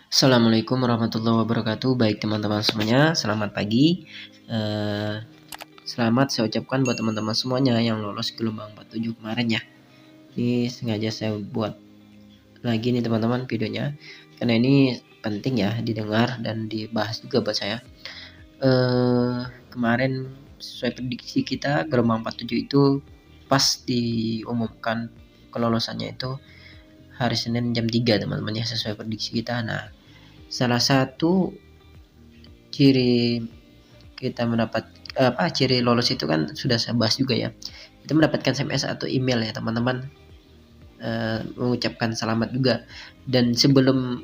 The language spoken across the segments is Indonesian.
Assalamualaikum warahmatullahi wabarakatuh. Baik teman-teman semuanya, selamat pagi. Eh, Selamat saya ucapkan buat teman-teman semuanya yang lolos gelombang 47 kemarin ya. Ini sengaja saya buat lagi nih teman-teman videonya, karena ini penting ya didengar dan dibahas juga buat saya. Kemarin sesuai prediksi kita gelombang 47 itu pas diumumkan kelolosannya itu hari Senin jam 3 teman-teman ya, sesuai prediksi kita. Nah, salah satu ciri kita mendapat ciri lolos itu kan sudah saya bahas juga ya, kita mendapatkan SMS atau email ya teman-teman, mengucapkan selamat juga. Dan sebelum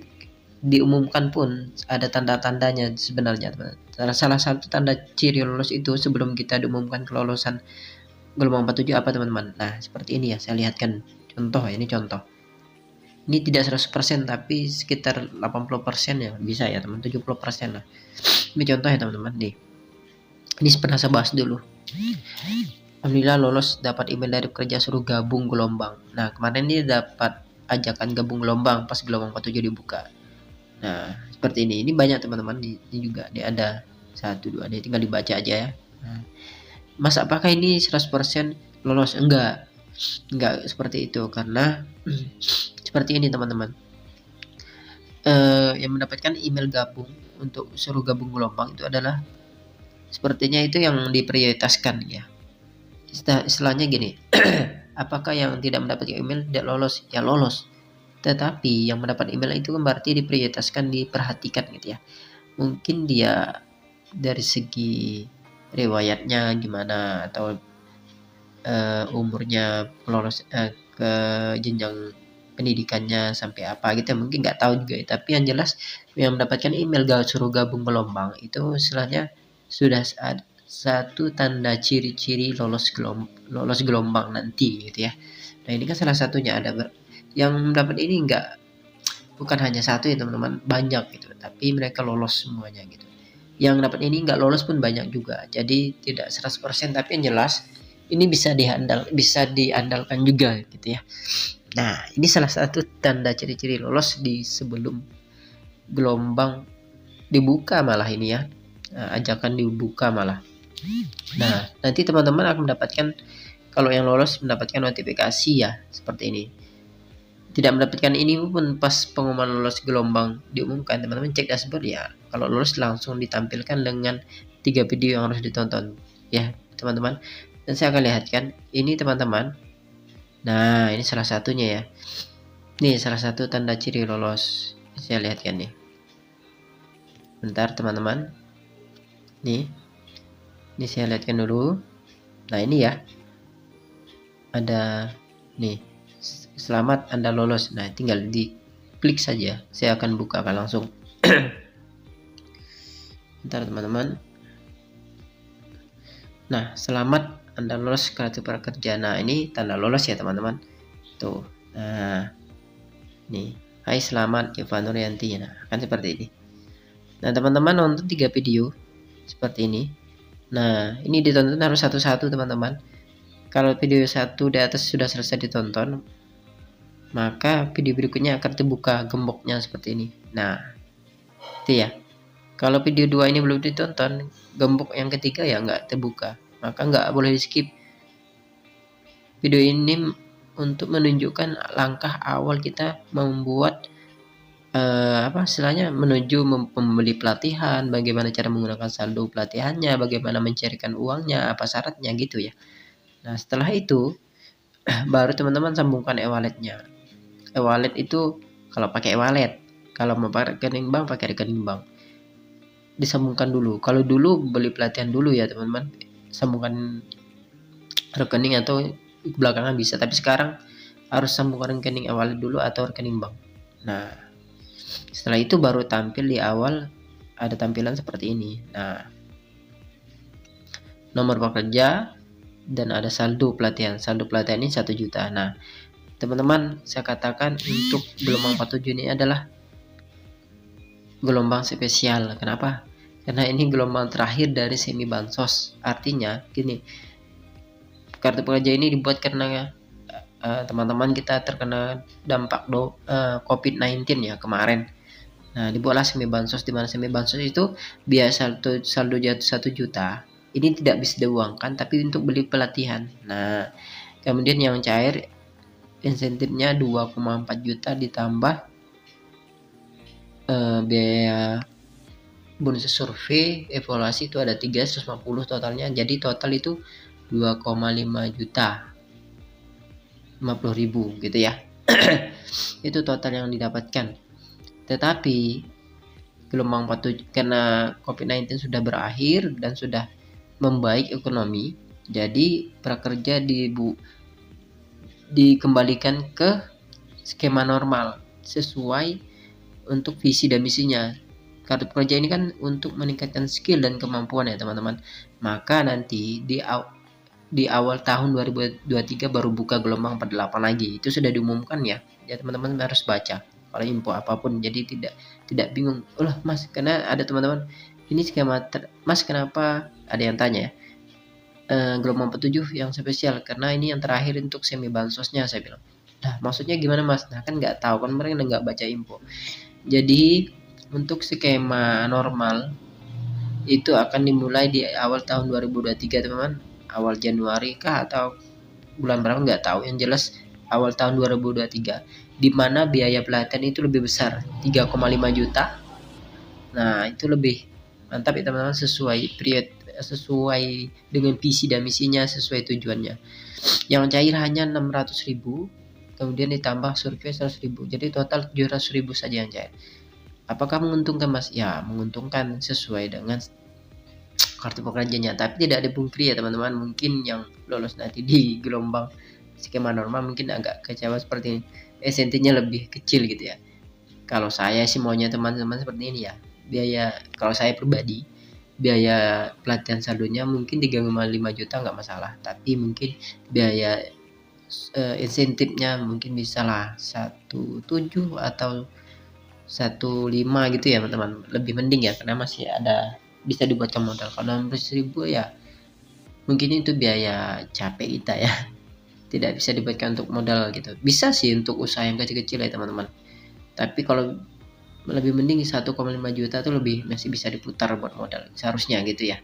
diumumkan pun ada tanda-tandanya sebenarnya teman. Salah satu tanda ciri lolos itu sebelum kita diumumkan kelolosan gelombang 47 apa teman-teman? Nah seperti ini ya, saya lihatkan contoh ya, ini contoh. Ini tidak 100% tapi sekitar 80% ya bisa ya teman, 70% lah. Ini contoh ya teman-teman nih. Ini pernah saya bahas dulu. Alhamdulillah lolos, dapat email dari kerja suruh gabung gelombang. Nah kemarin ini dapat ajakan gabung gelombang pas gelombang 47 dibuka. Nah seperti ini banyak teman-teman, ini juga dia ada 1, 2, dia tinggal dibaca aja ya. Nah, Mas apakah ini 100% lolos? Enggak seperti itu, karena seperti ini teman-teman. Yang mendapatkan email gabung untuk suruh gabung gelombang itu adalah sepertinya itu yang diprioritaskan ya. Istilahnya gini, apakah yang tidak mendapatkan email tidak lolos? Ya lolos. Tetapi yang mendapat email itu kan berarti diprioritaskan, diperhatikan gitu ya. Mungkin dia dari segi riwayatnya gimana, atau umurnya lolos ke jenjang pendidikannya sampai apa gitu, mungkin nggak tahu juga ya. Tapi yang jelas yang mendapatkan email suruh gabung gelombang itu istilahnya sudah satu tanda ciri-ciri lolos gelombang nanti gitu ya. Nah ini kan salah satunya ada yang mendapat ini bukan hanya satu ya teman-teman, banyak gitu, tapi mereka lolos semuanya gitu. Yang dapat ini nggak lolos pun banyak juga, jadi tidak 100%, tapi yang jelas ini bisa diandalkan juga gitu ya. Nah ini salah satu tanda ciri-ciri lolos di sebelum gelombang dibuka malah ini ya. Nah, ajakan dibuka malah. Nah nanti teman-teman akan mendapatkan, kalau yang lolos mendapatkan notifikasi ya seperti ini. Tidak mendapatkan ini pun pas pengumuman lolos gelombang diumumkan, teman-teman cek dashboard ya, kalau lolos langsung ditampilkan dengan 3 video yang harus ditonton ya teman-teman. Dan saya akan lihatkan ini teman-teman. Nah ini salah satunya ya, nih salah satu tanda ciri lolos, saya lihatkan nih, bentar teman-teman. Ini saya lihatkan dulu. Nah ini ya, ada nih, selamat Anda lolos. Nah tinggal diklik saja, saya akan bukakan langsung. Bentar teman-teman. Nah selamat Anda lolos kartu prakerja. Nah ini tanda lolos ya teman-teman tuh. Nah nih, hai selamat Eva Nuryanti. Nah akan seperti ini. Nah teman-teman nonton 3 video seperti ini. Nah ini ditonton harus satu-satu teman-teman. Kalau video 1 di atas sudah selesai ditonton, maka video berikutnya akan terbuka gemboknya seperti ini. Nah itu ya, kalau video 2 ini belum ditonton, gembok yang ketiga ya nggak terbuka, maka nggak boleh di skip. Video ini untuk menunjukkan langkah awal kita membuat istilahnya menuju membeli pelatihan, bagaimana cara menggunakan saldo pelatihannya, bagaimana mencairkan uangnya, apa syaratnya gitu ya. Nah setelah itu baru teman-teman sambungkan e-walletnya. E-wallet itu kalau pakai e-wallet, kalau mau pakai rekening bank pakai rekening bank, disambungkan dulu. Kalau dulu beli pelatihan dulu ya teman-teman, sambungkan rekening atau belakangan bisa, tapi sekarang harus sambungkan rekening e-wallet dulu atau rekening bank. Nah setelah itu baru tampil di awal ada tampilan seperti ini. Nah nomor pekerja dan ada saldo pelatihan. Saldo pelatihan ini 1 juta. Nah teman-teman saya katakan untuk gelombang 47 ini adalah gelombang spesial. Kenapa? Karena ini gelombang terakhir dari semi bansos. Artinya gini, kartu pekerja ini dibuat karena teman-teman kita terkena dampak COVID-19 ya kemarin. Nah, dibuatlah semi bansos, di mana semi bansos itu biasa saldo jatuh 1 juta. Ini tidak bisa diuangkan tapi untuk beli pelatihan. Nah, kemudian yang cair insentifnya 2,4 juta ditambah biaya bonus survei evaluasi itu ada 350 totalnya. Jadi total itu 2,5 juta 50.000 gitu ya. Itu total yang didapatkan. Tetapi gelombang 47 karena COVID-19 sudah berakhir dan sudah membaik ekonomi, jadi prakerja dikembalikan ke skema normal sesuai untuk visi dan misinya. Kartu prakerja ini kan untuk meningkatkan skill dan kemampuan ya teman-teman. Maka nanti di awal tahun 2023 baru buka gelombang 48 lagi. Itu sudah diumumkan ya. Ya teman-teman harus baca kalau info apapun. Jadi tidak bingung. Loh Mas, karena ada teman-teman ini skema Mas kenapa ada yang tanya ya. Gelombang 47 yang spesial karena ini yang terakhir untuk semi bansosnya saya bilang. Nah, maksudnya gimana Mas? Nah, kan nggak tahu kan mereka nggak baca info. Jadi untuk skema normal itu akan dimulai di awal tahun 2023 teman-teman, awal Januari kah atau bulan berapa nggak tahu, yang jelas awal tahun 2023, di mana biaya pelatihan itu lebih besar 3,5 juta. Nah itu lebih mantap ya teman-teman, sesuai dengan visi dan misinya, sesuai tujuannya. Yang cair hanya 600.000, kemudian ditambah survei 100.000, jadi total 700.000 saja yang cair. Apakah menguntungkan Mas? Ya menguntungkan sesuai dengan kartu pekerjanya, tapi tidak ada pungkiri ya teman-teman, mungkin yang lolos nanti di gelombang skema normal mungkin agak kecewa seperti ini, sentinya lebih kecil gitu ya. Kalau saya sih maunya teman-teman seperti ini ya, biaya kalau saya pribadi biaya pelatihan saldonya mungkin 3,5 juta nggak masalah, tapi mungkin biaya insentifnya mungkin bisa lah 1,7 atau 1,5 gitu ya teman-teman, lebih mending ya karena masih ada bisa dibuatkan modal. Kalau 600.000 ya mungkin itu biaya capek kita ya, tidak bisa dibuatkan untuk modal gitu. Bisa sih untuk usaha yang kecil-kecil ya teman-teman, tapi kalau lebih mending 1,5 juta tuh lebih masih bisa diputar buat modal seharusnya gitu ya,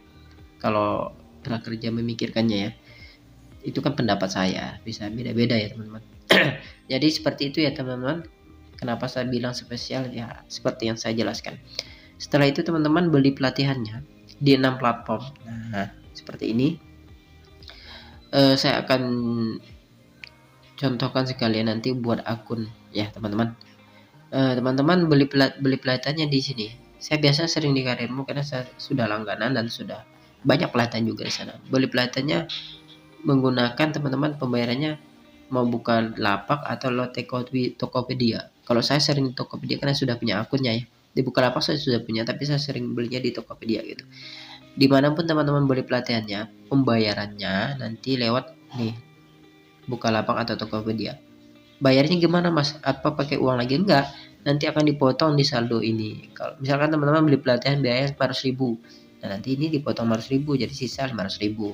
kalau prakerja memikirkannya ya. Itu kan pendapat saya, bisa beda-beda ya teman-teman. Jadi seperti itu ya teman-teman, kenapa saya bilang spesial ya seperti yang saya jelaskan. Setelah itu teman-teman beli pelatihannya di 6 platform. Nah, seperti ini. Saya akan contohkan sekalian nanti buat akun ya teman-teman. Teman-teman beli pelatihannya di sini. Saya biasa sering di Karirmu karena saya sudah langganan dan sudah banyak pelatihan juga di sana. Beli pelatihannya menggunakan teman-teman pembayarannya mau buka lapak atau lo Tokopedia. Kalau saya sering Tokopedia karena sudah punya akunnya ya. Di Bukalapak saya sudah punya, tapi saya sering belinya di Tokopedia gitu. Dimanapun teman-teman beli pelatihannya, pembayarannya nanti lewat nih Bukalapak atau Tokopedia. Bayarnya gimana Mas? Apa pakai uang lagi? Enggak, nanti akan dipotong di saldo ini. Kalau misalkan teman-teman beli pelatihan biaya 500.000, nah nanti ini dipotong 500.000 jadi sisa 500.000.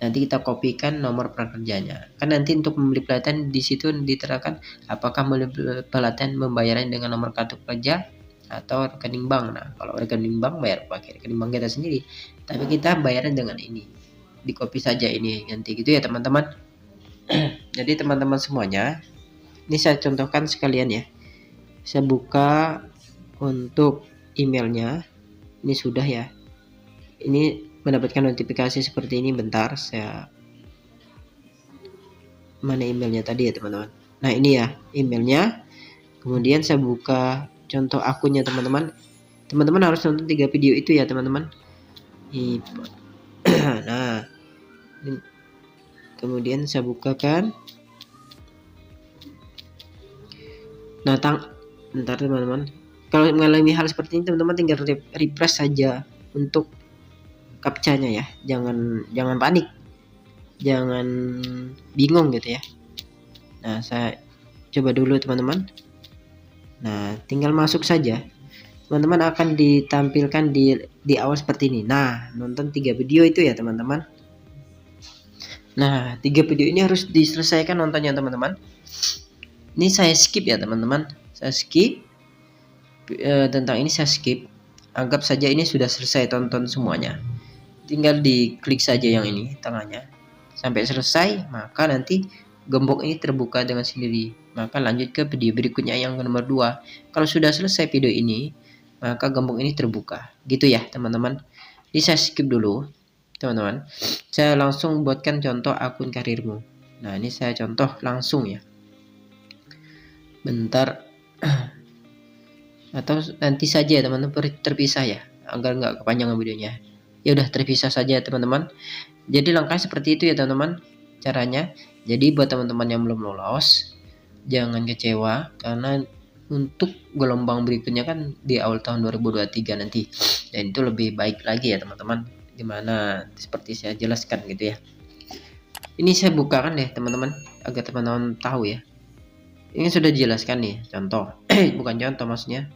Nanti kita kopikan nomor prakerjanya. Kan nanti untuk membeli pelatihan di situ diterangkan apakah membeli pelatihan membayarnya dengan nomor kartu kerja atau rekening bank. Nah, kalau rekening bank bayar pakai rekening bank kita sendiri. Tapi kita bayarnya dengan ini. Di copy saja ini nanti gitu ya, teman-teman. Jadi teman-teman semuanya, ini saya contohkan sekalian ya. Saya buka untuk emailnya. Ini sudah ya. Ini mendapatkan notifikasi seperti ini. Bentar, saya mana emailnya tadi ya teman-teman. Nah ini ya emailnya. Kemudian saya buka contoh akunnya teman-teman. Teman-teman harus nonton 3 video itu ya teman-teman. Nah kemudian saya bukakan. Nah bentar teman-teman, kalau mengalami hal seperti ini teman-teman tinggal refresh saja untuk captcha-nya ya, jangan panik, jangan bingung gitu ya. Nah saya coba dulu teman-teman. Nah tinggal masuk saja, teman-teman akan ditampilkan di awal seperti ini. Nah nonton 3 video itu ya teman-teman. Nah 3 video ini harus diselesaikan nontonnya teman-teman. Ini saya skip ya teman-teman, saya skip. tentang ini saya skip. Anggap saja ini sudah selesai tonton semuanya. Tinggal diklik saja yang ini tengahnya sampai selesai, maka nanti gembok ini terbuka dengan sendiri. Maka lanjut ke video berikutnya yang nomor 2. Kalau sudah selesai video ini, maka gembok ini terbuka. Gitu ya teman-teman. Ini saya skip dulu teman-teman. Saya langsung buatkan contoh akun karirmu. Nah ini saya contoh langsung ya. Bentar. Atau nanti saja teman-teman terpisah ya, agar nggak kepanjangan videonya. Ya udah terpisah saja teman-teman. Jadi langkah seperti itu ya teman-teman caranya. Jadi buat teman-teman yang belum lolos, jangan kecewa karena untuk gelombang berikutnya kan di awal tahun 2023 nanti. Dan itu lebih baik lagi ya teman-teman. Dimana seperti saya jelaskan gitu ya. Ini saya bukakan deh teman-teman agar teman-teman tahu ya. Ini sudah dijelaskan nih contoh. Bukan contoh maksudnya.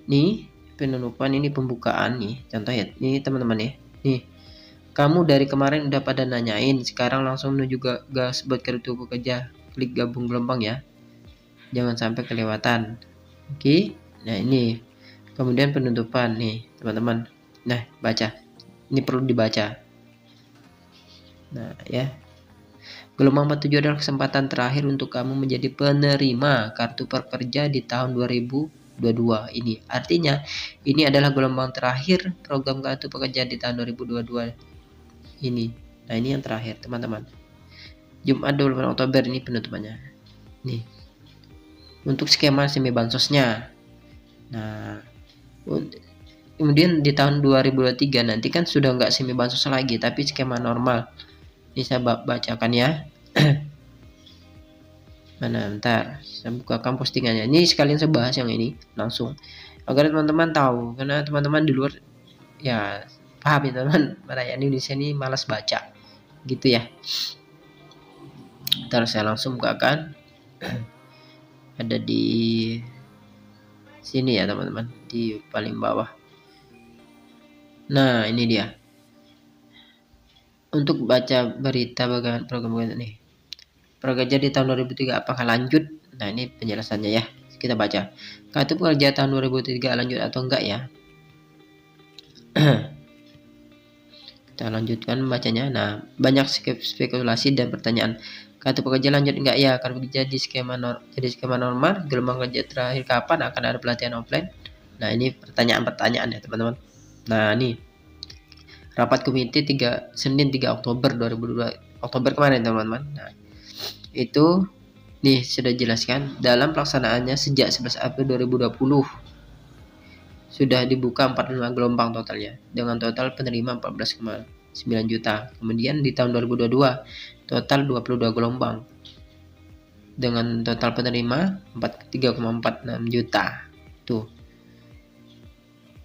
Nih penutupan ini pembukaan nih contoh ya. Ini teman-teman ya. Nih kamu dari kemarin udah pada nanyain, sekarang langsung menuju gas buat kartu pekerja. Klik gabung gelombang ya. Jangan sampai kelewatan. Oke. Nah, ini. Kemudian penutupan nih, teman-teman. Nah, baca. Ini perlu dibaca. Nah, ya. Gelombang 47 adalah kesempatan terakhir untuk kamu menjadi penerima kartu prakerja di tahun 2022 ini. Artinya, ini adalah gelombang terakhir program kartu pekerja di tahun 2022 ini. Nah ini yang terakhir teman-teman, Jumat 28 Oktober ini penutupannya nih untuk skema semi bansosnya. Nah kemudian di tahun 2023 nanti kan sudah nggak semi bansos lagi tapi skema normal. Ini saya bacakan ya. Mana bentar saya bukakan postingannya. Ini sekalian saya bahas yang ini langsung agar teman-teman tahu, karena teman-teman di luar ya paham ya teman-teman, rakyat Indonesia ini malas baca gitu ya. Ntar saya langsung bukakan. Ada di sini ya teman-teman, di paling bawah. Nah ini dia untuk baca berita bagaimana program ini prakerja di tahun 2003 apakah lanjut. Nah ini penjelasannya ya, kita baca. Kartu pekerja tahun 2003 lanjut atau enggak ya. Kita lanjutkan membacanya. Nah, banyak spekulasi dan pertanyaan. Kartu pekerja lanjut enggak ya? Kartu pekerja jadi skema normal. Gelombang kerja terakhir kapan akan ada pelatihan offline? Nah, ini pertanyaan-pertanyaan ya, teman-teman. Nah, ini rapat komite Senin 3 Oktober 2022. Oktober kemarin, teman-teman. Nah, itu nih sudah jelaskan dalam pelaksanaannya sejak 11 April 2020. Sudah dibuka 45 gelombang totalnya dengan total penerima 14,9 juta. Kemudian di tahun 2022 total 22 gelombang dengan total penerima 3,46 juta. Tuh.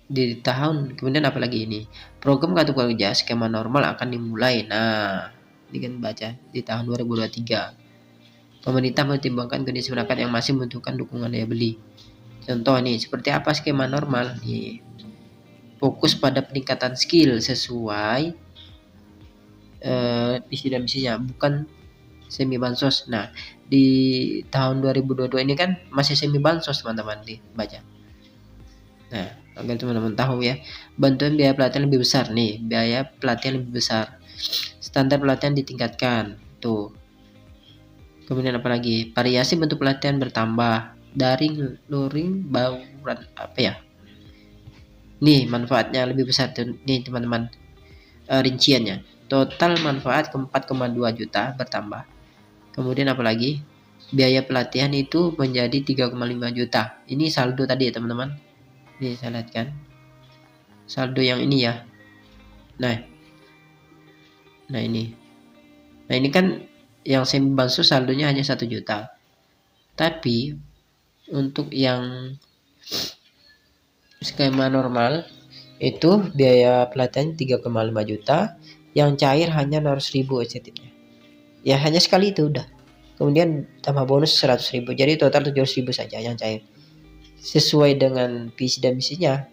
Di tahun kemudian apalagi ini? Program kartu kerja skema normal akan dimulai. Nah, ini kan baca di tahun 2023. Pemerintah mempertimbangkan kondisi masyarakat yang masih membutuhkan dukungan daya beli. Contoh nih, seperti apa skema normal? Nih, fokus pada peningkatan skill sesuai visi dan misinya, bukan semi bansos. Nah, di tahun 2022 ini kan masih semi bansos, teman-teman, dibaca. Nah, agar teman-teman tahu ya, bantuan biaya pelatihan lebih besar nih, biaya pelatihan lebih besar. Standar pelatihan ditingkatkan. Tuh. Kemudian apalagi? Variasi bentuk pelatihan bertambah. Daring, luring, bauran apa ya? Nih manfaatnya lebih besar tuh. Nih teman-teman, rinciannya. Total manfaat ke 4,2 juta bertambah. Kemudian apalagi? Biaya pelatihan itu menjadi 3,5 juta. Ini saldo tadi ya teman-teman. Ini saya lihat kan. Saldo yang ini ya. Nah ini. Nah ini kan yang semi bansos saldonya hanya 1 juta. Tapi untuk yang skema normal itu biaya pelatihan 3,5 juta, yang cair hanya 100.000 STT-nya. Ya hanya sekali itu udah. Kemudian tambah bonus 100.000. Jadi total 700.000 saja yang cair. Sesuai dengan visi dan misinya.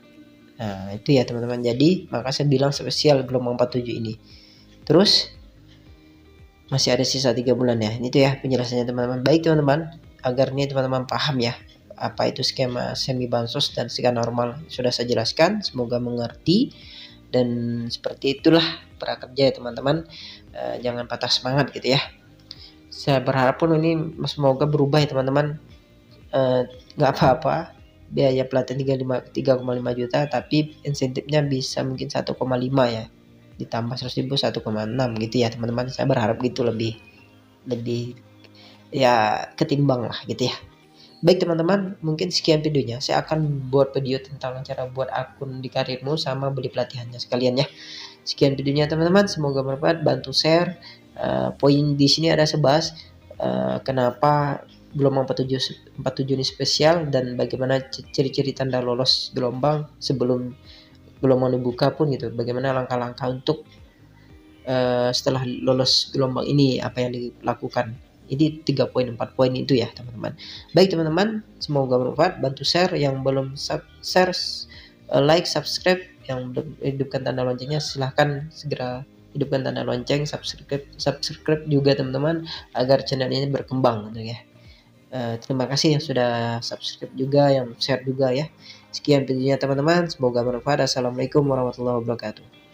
Nah, itu ya teman-teman. Jadi, maka saya bilang spesial gelombang 47 ini. Terus masih ada sisa 3 bulan ya. Ini tuh ya penjelasannya teman-teman. Baik teman-teman, agar nih teman-teman paham ya apa itu skema semi bansos dan skema normal sudah saya jelaskan, semoga mengerti. Dan seperti itulah prakerja ya teman-teman. Jangan patah semangat gitu ya. Saya berharap pun ini semoga berubah ya teman-teman. Nggak apa-apa biaya pelatihan 3,5 juta, tapi insentifnya bisa mungkin 1,5 ya, ditambah 100.000 1,6 gitu ya teman-teman. Saya berharap gitu, lebih ya ketimbang lah gitu ya. Baik teman-teman, mungkin sekian videonya. Saya akan buat video tentang cara buat akun di Karirmu sama beli pelatihannya sekalian ya. Sekian videonya teman-teman, semoga bermanfaat. Bantu share. Poin di sini ada 11 kenapa gelombang 47 ini spesial, dan bagaimana ciri-ciri tanda lolos gelombang sebelum gelombang dibuka pun gitu. Bagaimana langkah-langkah untuk setelah lolos gelombang ini, apa yang dilakukan. Ini 3 poin 4 poin itu ya teman-teman. Baik teman-teman, semoga bermanfaat. Bantu share, yang belum share, like, subscribe, yang belum hidupkan tanda loncengnya silahkan segera hidupkan tanda lonceng, subscribe juga teman-teman, agar channel ini berkembang gitu ya. Terima kasih yang sudah subscribe juga, yang share juga ya. Sekian videonya teman-teman, semoga bermanfaat. Assalamualaikum warahmatullahi wabarakatuh.